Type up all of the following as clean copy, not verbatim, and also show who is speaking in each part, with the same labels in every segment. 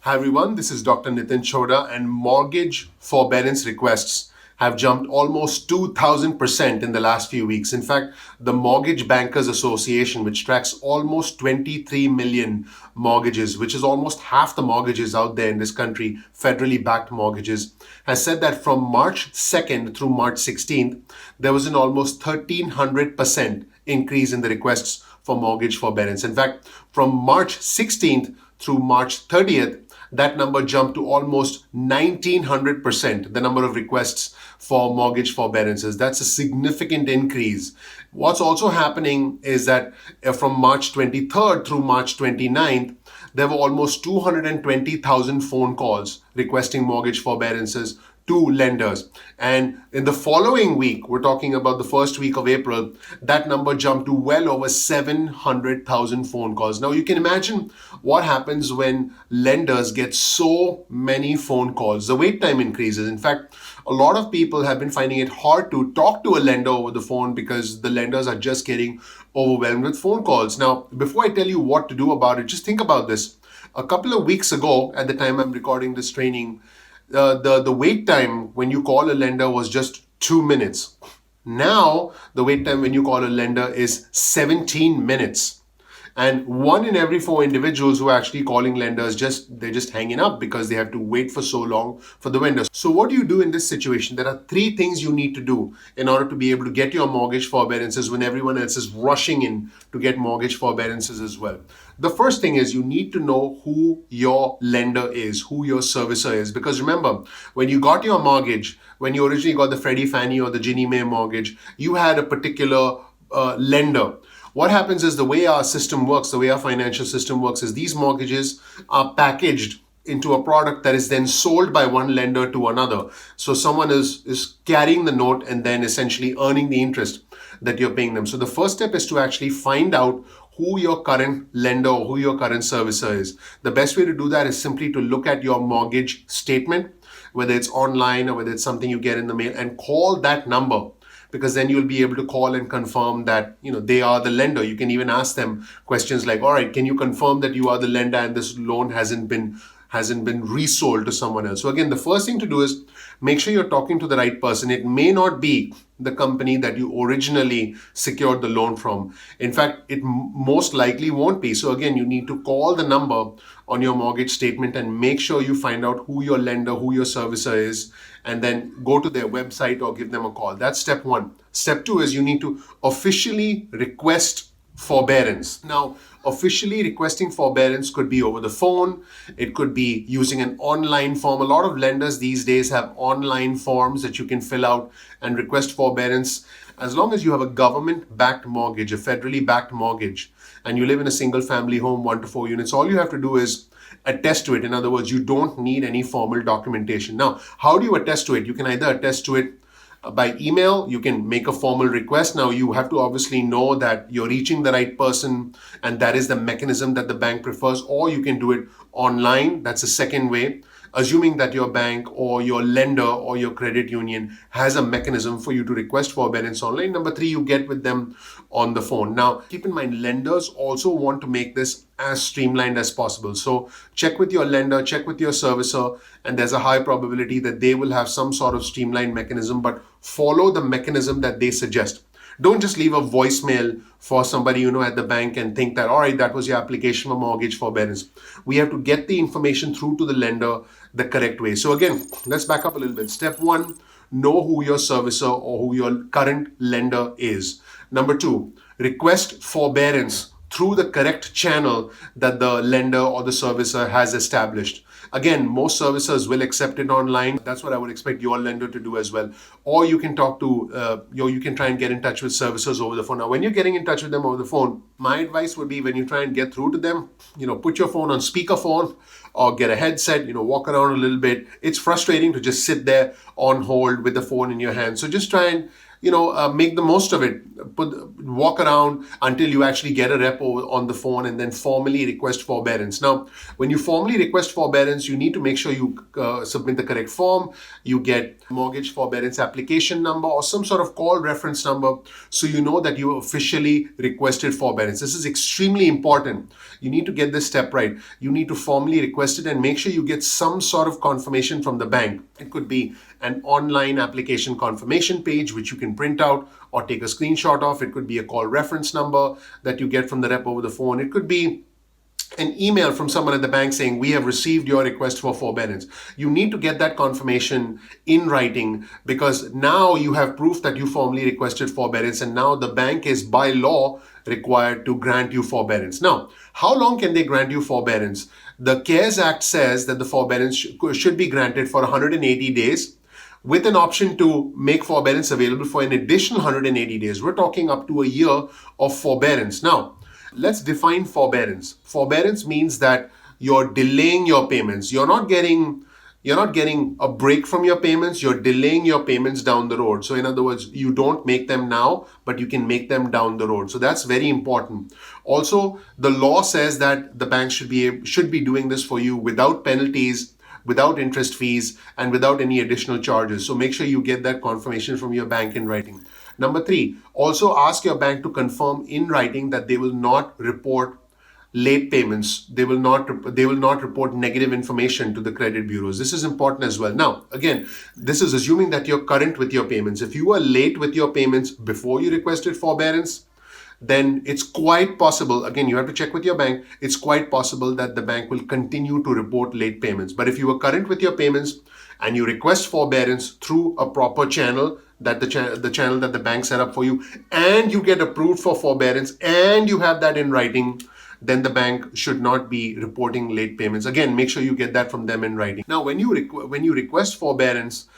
Speaker 1: Hi everyone, this is Dr. Nitin Choda, and mortgage forbearance requests have jumped almost 2000% in the last few weeks. In fact, the Mortgage Bankers Association, which tracks almost 23 million mortgages, which is almost half the mortgages out there in this country, federally backed mortgages, has said that from March 2nd through March 16th, there was an almost 1300% increase in the requests for mortgage forbearance. In fact, from March 16th through March 30th, that number jumped to almost 1900%, the number of requests for mortgage forbearances. That's a significant increase. What's also happening is that from March 23rd through March 29th, there were almost 220,000 phone calls requesting mortgage forbearances to lenders. And in the following week, we're talking about the first week of April, that number jumped to well over 700,000 phone calls. Now you can imagine what happens when lenders get so many phone calls. The wait time increases. In fact, a lot of people have been finding it hard to talk to a lender over the phone because the lenders are just getting overwhelmed with phone calls. Now, before I tell you what to do about it, just think about this. A couple of weeks ago, at the time I'm recording this training, the wait time when you call a lender was just 2 minutes. Now, the wait time when you call a lender is 17 minutes. And 1 in every 4 individuals who are actually calling lenders, they're just hanging up because they have to wait for so long for the vendors. So what do you do in this situation? There are 3 things you need to do in order to be able to get your mortgage forbearances when everyone else is rushing in to get mortgage forbearances as well. The first thing is you need to know who your lender is, who your servicer is. Because remember, when you got your mortgage, when you originally got the Freddie, Fannie or the Ginnie Mae mortgage, you had a particular lender. What happens is the way our system works, the way our financial system works is these mortgages are packaged into a product that is then sold by one lender to another. So someone is carrying the note and then essentially earning the interest that you're paying them. So the first step is to actually find out who your current lender or who your current servicer is. The best way to do that is simply to look at your mortgage statement, whether it's online or whether it's something you get in the mail, and call that number. Because then you'll be able to call and confirm that they are the lender. You can even ask them questions like, all right, can you confirm that you are the lender and this loan hasn't been resold to someone else? So again, the first thing to do is make sure you're talking to the right person. It may not be the company that you originally secured the loan from. In fact, it most likely won't be. So again, you need to call the number on your mortgage statement and make sure you find out who your lender, who your servicer is, and then go to their website or give them a call. That's step 1. Step 2 is you need to officially request forbearance. Now, officially requesting forbearance could be over the phone. It could be using an online form. A lot of lenders these days have online forms that you can fill out and request forbearance. As long as you have a government-backed mortgage, a federally backed mortgage, and you live in a single-family home, 1 to 4 units, all you have to do is attest to it. In other words, you don't need any formal documentation. Now, how do you attest to it? You can either attest to it by email, you can make a formal request. Now, you have to obviously know that you're reaching the right person and that is the mechanism that the bank prefers, or you can do it online. That's the second way, assuming that your bank or your lender or your credit union has a mechanism for you to request forbearance online. Number 3, you get with them on the phone. Now, keep in mind, lenders also want to make this as streamlined as possible. So check with your lender, check with your servicer, and there's a high probability that they will have some sort of streamlined mechanism, but follow the mechanism that they suggest. Don't just leave a voicemail for somebody at the bank and think that, all right, that was your application for mortgage forbearance. We have to get the information through to the lender the correct way. So again, let's back up a little bit. Step 1, know who your servicer or who your current lender is. Number 2, request forbearance through the correct channel that the lender or the servicer has established. Again, most servicers will accept it online. That's what I would expect your lender to do as well. Or you can talk to, you can try and get in touch with servicers over the phone. Now, when you're getting in touch with them over the phone, my advice would be when you try and get through to them, put your phone on speakerphone or get a headset, walk around a little bit. It's frustrating to just sit there on hold with the phone in your hand. So just try and make the most of it. Walk around until you actually get a rep on the phone, and then formally request forbearance. Now, when you formally request forbearance, you need to make sure you submit the correct form. You get mortgage forbearance application number or some sort of call reference number, so you know that you officially requested forbearance. This is extremely important. You need to get this step right. You need to formally request it and make sure you get some sort of confirmation from the bank. It could be an online application confirmation page, which you can print out or take a screenshot of. It could be a call reference number that you get from the rep over the phone. It could be an email from someone at the bank saying, we have received your request for forbearance. You need to get that confirmation in writing, because now you have proof that you formally requested forbearance, and now the bank is by law required to grant you forbearance. Now, how long can they grant you forbearance? The CARES Act says that the forbearance should be granted for 180 days with an option to make forbearance available for an additional 180 days. We're talking up to a year of forbearance. Now, let's define forbearance. Forbearance means that you're delaying your payments. You're not getting a break from your payments. You're delaying your payments down the road. So in other words, you don't make them now, but you can make them down the road. So that's very important. Also, the law says that the bank should be doing this for you without penalties, without interest fees, and without any additional charges. So make sure you get that confirmation from your bank in writing. Number 3, also ask your bank to confirm in writing that they will not report late payments. They will not report negative information to the credit bureaus. This is important as well. Now, again, this is assuming that you're current with your payments. If you are late with your payments before you requested forbearance, then it's quite possible, again, you have to check with your bank, it's quite possible that the bank will continue to report late payments. But if you are current with your payments and you request forbearance through a proper channel, that the channel that the bank set up for you, and you get approved for forbearance and you have that in writing, then the bank should not be reporting late payments. Again, make sure you get that from them in writing. Now, when you request forbearance,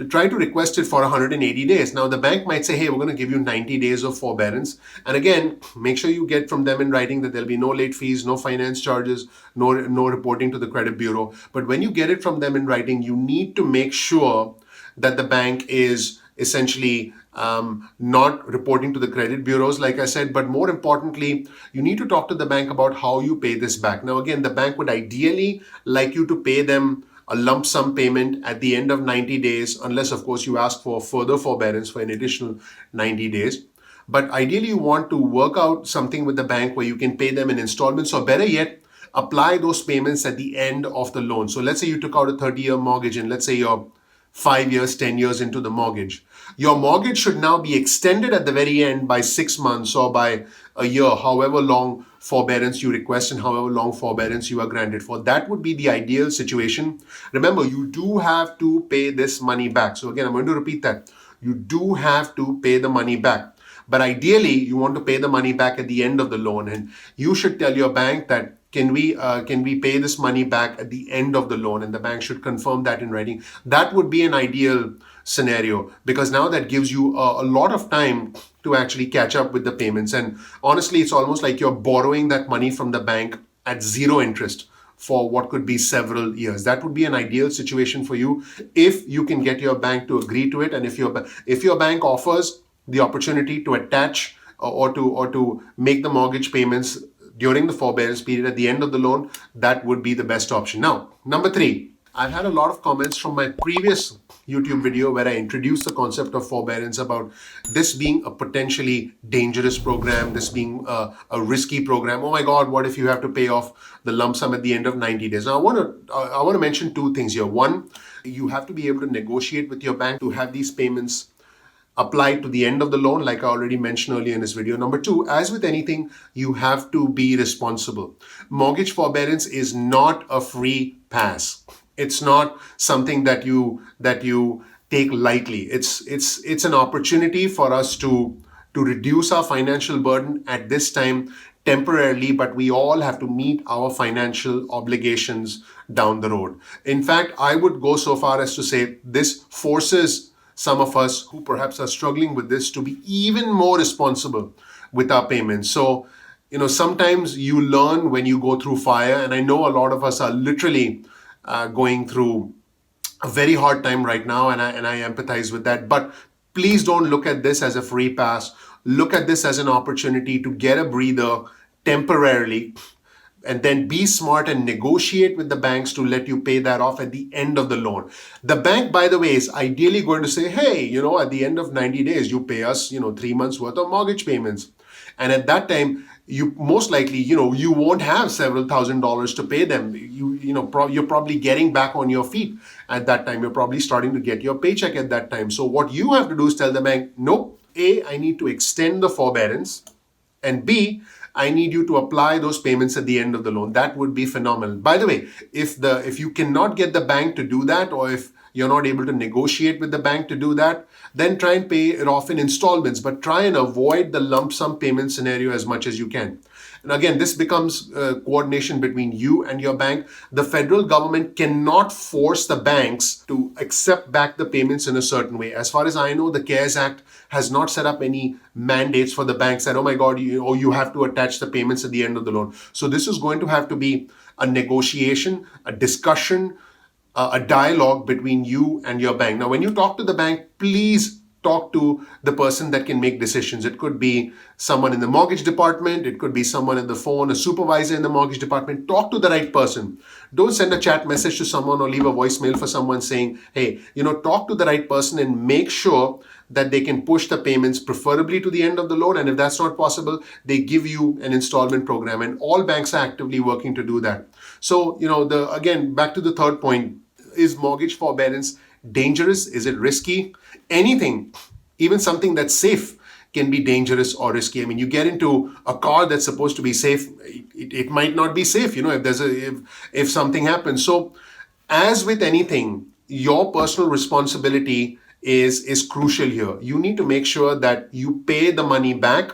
Speaker 1: try to request it for 180 days. Now, the bank might say, hey, we're going to give you 90 days of forbearance. And again, make sure you get from them in writing that there'll be no late fees, no finance charges, no reporting to the credit bureau. But when you get it from them in writing, you need to make sure that the bank is essentially not reporting to the credit bureaus, like I said. But more importantly, you need to talk to the bank about how you pay this back. Now, again, the bank would ideally like you to pay them a lump sum payment at the end of 90 days, unless, of course, you ask for further forbearance for an additional 90 days. But ideally, you want to work out something with the bank where you can pay them in installments, or better yet, apply those payments at the end of the loan. So let's say you took out a 30-year mortgage, and let's say you're 5 years, 10 years into the mortgage. Your mortgage should now be extended at the very end by 6 months or by a year, however long forbearance you request and however long forbearance you are granted for. That would be the ideal situation. Remember, you do have to pay this money back. So again, I'm going to repeat that. You do have to pay the money back. But ideally, you want to pay the money back at the end of the loan. And you should tell your bank that, can we pay this money back at the end of the loan? And the bank should confirm that in writing. That would be an ideal scenario, because now that gives you a lot of time to actually catch up with the payments. And honestly, it's almost like you're borrowing that money from the bank at zero interest for what could be several years. That would be an ideal situation for you if you can get your bank to agree to it. And if your bank offers the opportunity to attach or to make the mortgage payments during the forbearance period at the end of the loan, that would be the best option. Now, number 3, I've had a lot of comments from my previous YouTube video where I introduced the concept of forbearance, about this being a potentially dangerous program, this being a risky program. Oh my God, what if you have to pay off the lump sum at the end of 90 days? Now, I want to mention 2 things here. One, you have to be able to negotiate with your bank to have these payments applied to the end of the loan, like I already mentioned earlier in this video. Number 2, as with anything, you have to be responsible. Mortgage forbearance is not a free pass. It's not something that you take lightly. It's an opportunity for us to reduce our financial burden at this time temporarily, but we all have to meet our financial obligations down the road. In fact, I would go so far as to say this forces some of us who perhaps are struggling with this to be even more responsible with our payments. So, sometimes you learn when you go through fire, and I know a lot of us are literally going through a very hard time right now, and I empathize with that. But Please don't look at this as a free pass. Look at this as an opportunity to get a breather temporarily, and then be smart and negotiate with the banks to let you pay that off at the end of the loan. The bank, by the way, is ideally going to say, hey, at the end of 90 days, you pay us, 3 months worth of mortgage payments. And at that time, you most likely, you won't have several $1,000s to pay them. You're probably getting back on your feet at that time. You're probably starting to get your paycheck at that time. So what you have to do is tell the bank, nope, A, I need to extend the forbearance, and B, I need you to apply those payments at the end of the loan. That would be phenomenal. By the way, if you cannot get the bank to do that, or if you're not able to negotiate with the bank to do that, then try and pay it off in installments, but try and avoid the lump sum payment scenario as much as you can. And again, this becomes coordination between you and your bank. The federal government cannot force the banks to accept back the payments in a certain way. As far as I know, the CARES Act has not set up any mandates for the banks that, oh my God, you have to attach the payments at the end of the loan. So this is going to have to be a negotiation, a discussion, a dialogue between you and your bank. Now, when you talk to the bank, please talk to the person that can make decisions. It could be someone in the mortgage department. It could be someone on the phone, a supervisor in the mortgage department. Talk to the right person. Don't send a chat message to someone or leave a voicemail for someone saying, hey, talk to the right person and make sure that they can push the payments preferably to the end of the loan. And if that's not possible, they give you an installment program. And all banks are actively working to do that. So, again, back to the third point, is mortgage forbearance dangerous? Is it risky? Anything, even something that's safe, can be dangerous or risky. I mean, you get into a car that's supposed to be safe, it might not be safe, if something happens. So as with anything, your personal responsibility is crucial here. You need to make sure that you pay the money back.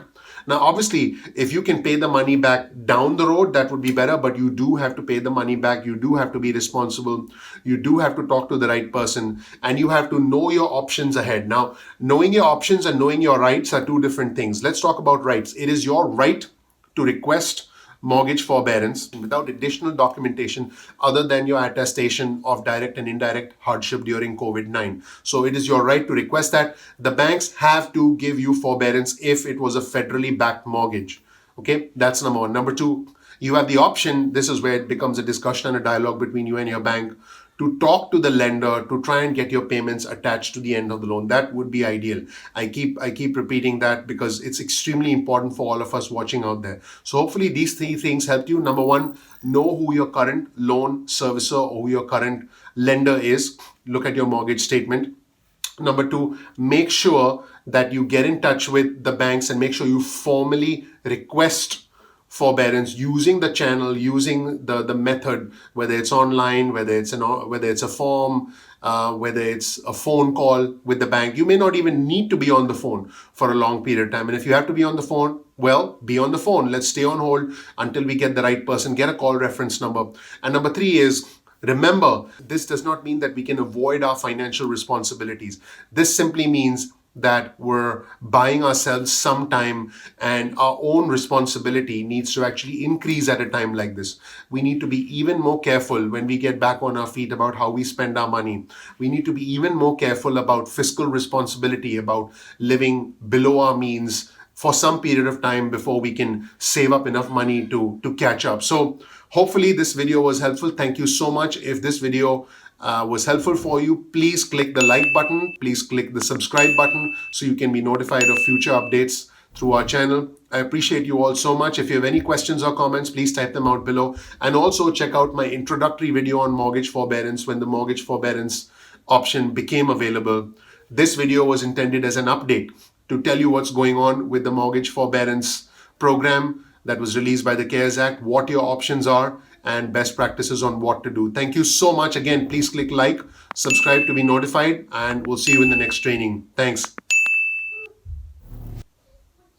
Speaker 1: Now, obviously, if you can pay the money back down the road, that would be better, but you do have to pay the money back. You do have to be responsible. You do have to talk to the right person, and you have to know your options ahead. Now, knowing your options and knowing your rights are two different things. Let's talk about rights. It is your right to request mortgage forbearance without additional documentation other than your attestation of direct and indirect hardship during COVID-19. So it is your right to request that. The banks have to give you forbearance if it was a federally backed mortgage. Okay, that's number one. Number two, you have the option, this is where it becomes a discussion and a dialogue between you and your bank, to talk to the lender to try and get your payments attached to the end of the loan. That would be ideal. I keep repeating that because it's extremely important for all of us watching out there. So hopefully these three things helped you. Number one, know who your current loan servicer or who your current lender is. Look at your mortgage statement. Number two, make sure that you get in touch with the banks and make sure you formally request forbearance using the channel, using the method, whether it's online, whether it's a form, whether it's a phone call with the bank. You may not even need to be on the phone for a long period of time. And if you have to be on the phone, well, be on the phone. Let's stay on hold until we get the right person. Get a call reference number. And number three is, remember, this does not mean that we can avoid our financial responsibilities. This simply means that we're buying ourselves some time, and our own responsibility needs to actually increase at a time like this. We need to be even more careful when we get back on our feet about how we spend our money. We need to be even more careful about fiscal responsibility, about living below our means for some period of time before we can save up enough money to catch up. So hopefully this video was helpful. Thank you so much. If this video was helpful for you, please click the like button. Please click the subscribe button so you can be notified of future updates through our channel. I appreciate you all so much. If you have any questions or comments, please type them out below. And also check out my introductory video on mortgage forbearance when the mortgage forbearance option became available. This video was intended as an update to tell you what's going on with the mortgage forbearance program that was released by the CARES Act, what your options are, and best practices on what to do. Thank you so much. Again, please click like, subscribe to be notified, and we'll see you in the next training. Thanks.